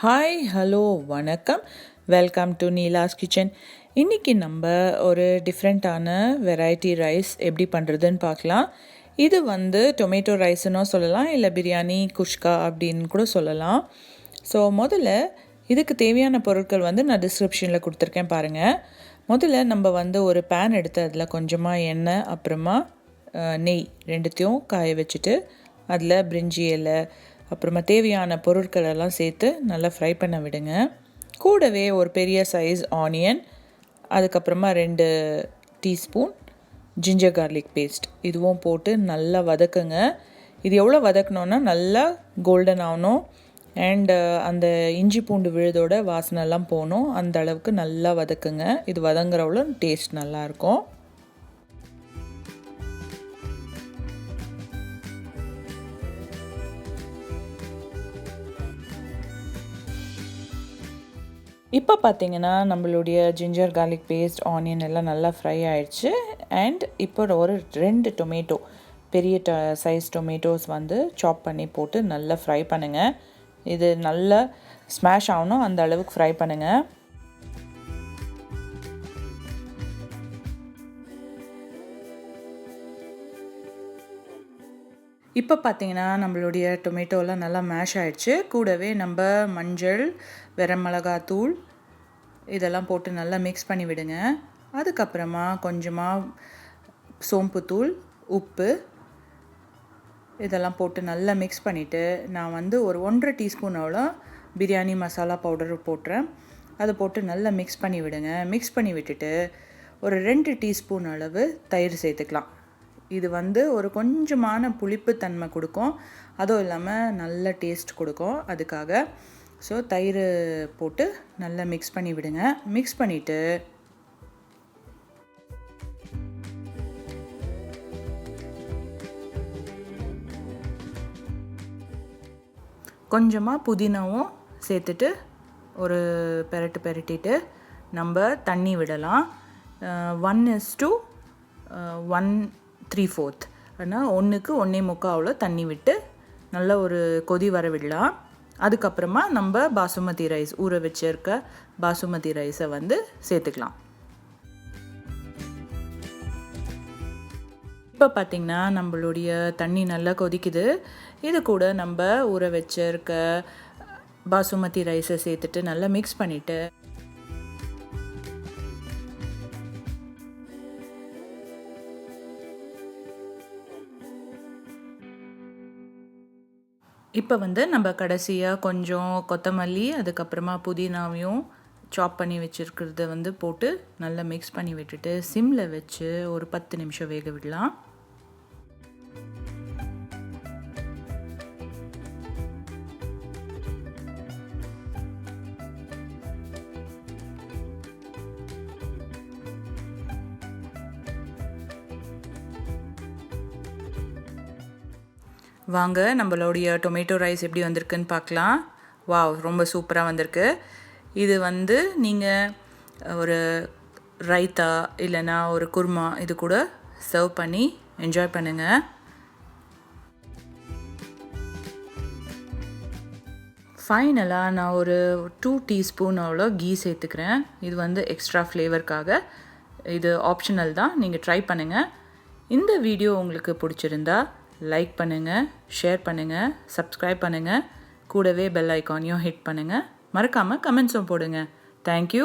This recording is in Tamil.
ஹாய் ஹலோ வணக்கம், வெல்கம் டு நீலாஸ் கிச்சன். இன்றைக்கி நம்ம ஒரு டிஃப்ரெண்ட்டான வெரைட்டி ரைஸ் எப்படி பண்ணுறதுன்னு பார்க்கலாம். இது டொமேட்டோ ரைஸ்னும் சொல்லலாம், இல்லை பிரியாணி குஷ்கா அப்படின்னு கூட சொல்லலாம். ஸோ முதல்ல இதுக்கு தேவையான பொருட்கள் நான் டிஸ்கிரிப்ஷனில் கொடுத்துருக்கேன் பாருங்கள். முதல்ல நம்ம ஒரு பேன் எடுத்து அதில் கொஞ்சமாக எண்ணெய் அப்புறமா நெய் ரெண்டுத்தையும் காய வச்சுட்டு அதில் பிரிஞ்சி இலை அப்புறமா தேவையான பொருட்கள் எல்லாம் சேர்த்து நல்லா ஃப்ரை பண்ண விடுங்க. கூடவே ஒரு பெரிய சைஸ் ஆனியன், அதுக்கப்புறமா 2 டீஸ்பூன் ஜிஞ்சர் கார்லிக் பேஸ்ட் இதுவும் போட்டு நல்லா வதக்குங்க. இது எவ்வளோ வதக்கணுன்னா நல்லா கோல்டன் ஆகணும் அண்ட் அந்த இஞ்சி பூண்டு விழுதோட வாசனைலாம் போகணும். அந்த அளவுக்கு நல்லா வதக்குங்க. இது வதங்குறவளோ டேஸ்ட் நல்லாயிருக்கும். இப்போ பார்த்தீங்கன்னா நம்மளுடைய ஜிஞ்சர் கார்லிக் பேஸ்ட் ஆனியன் எல்லாம் நல்லா ஃப்ரை ஆயிடுச்சு. அண்ட் இப்போ ஒரு 2 டொமேட்டோ பெரிய சைஸ் டொமேட்டோஸ் சாப் பண்ணி போட்டு நல்லா ஃப்ரை பண்ணுங்கள். இது நல்லா ஸ்மாஷ் ஆகணும், அந்த அளவுக்கு ஃப்ரை பண்ணுங்கள். இப்போ பார்த்தீங்கன்னா நம்மளுடைய டொமேட்டோலாம் நல்லா மேஷ் ஆகிடுச்சு. கூடவே நம்ம மஞ்சள், வரமிளகாத்தூள் இதெல்லாம் போட்டு நல்லா மிக்ஸ் பண்ணி விடுங்க. அதுக்கப்புறமா கொஞ்சமாக சோம்புத்தூள், உப்பு இதெல்லாம் போட்டு நல்லா மிக்ஸ் பண்ணிவிட்டு நான் ஒரு 1.5 டீஸ்பூன் அவ்வளோ பிரியாணி மசாலா பவுடர் போட்டுறேன். அதை போட்டு நல்லா மிக்ஸ் பண்ணி விடுங்க. மிக்ஸ் பண்ணி விட்டுட்டு ஒரு 2 டீஸ்பூன் அளவு தயிர் சேர்த்துக்கலாம். இது ஒரு கொஞ்சமான புளிப்பு தன்மை கொடுக்கும், அதுவும் இல்லாமல் நல்ல டேஸ்ட் கொடுக்கும் அதுக்காக. ஸோ தயிர் போட்டு நல்லா மிக்ஸ் பண்ணி விடுங்க. மிக்ஸ் பண்ணிவிட்டு கொஞ்சமாக புதினாவும் சேர்த்துட்டு ஒரு பெரட்டிட்டு நம்ம தண்ணி விடலாம். 1:1 ஆனால் 1க்கு 1.25 அவ்வளோ தண்ணி விட்டு நல்லா ஒரு கொதி வர விடலாம். அதுக்கப்புறமா நம்ம பாசுமதி ரைஸ் ஊற வச்சிருக்க பாசுமதி ரைஸை சேர்த்துக்கலாம். இப்போ பார்த்திங்கன்னா நம்மளுடைய தண்ணி நல்லா கொதிக்குது. இது கூட நம்ம ஊற வச்சிருக்க பாசுமதி ரைஸை சேர்த்துட்டு நல்லா மிக்ஸ் பண்ணிவிட்டு இப்போ நம்ம கடைசியாக கொஞ்சம் கொத்தமல்லி அதுக்கப்புறமா புதினாவையும் சாப் பண்ணி வச்சுருக்கிறத போட்டு நல்லா மிக்ஸ் பண்ணி விட்டுட்டு சிம்மில் வச்சு ஒரு 10 நிமிஷம் வேக விடலாம். வாங்க நம்மளுடைய டொமேட்டோ ரைஸ் எப்படி வந்திருக்குன்னு பார்க்கலாம். வாவ், ரொம்ப சூப்பராக வந்திருக்கு. இது நீங்கள் ஒரு ரைத்தா இல்லைன்னா ஒரு குருமா இது கூட சர்வ் பண்ணி என்ஜாய் பண்ணுங்கள். ஃபைனலாக நான் ஒரு 2 டீஸ்பூன் அவ்வளோ கீ சேர்த்துக்கிறேன். இது எக்ஸ்ட்ரா ஃப்ளேவருக்காக. இது ஆப்ஷனல் தான், நீங்கள் ட்ரை பண்ணுங்கள். இந்த வீடியோ உங்களுக்கு பிடிச்சிருந்தா லைக் பண்ணுங்கள், ஷேர் பண்ணுங்கள், சப்ஸ்கிரைப் பண்ணுங்கள். கூடவே பெல் ஐக்கானையும் ஹிட் பண்ணுங்கள். மறக்காமல் கமெண்ட்ஸும் போடுங்க. தேங்க்யூ.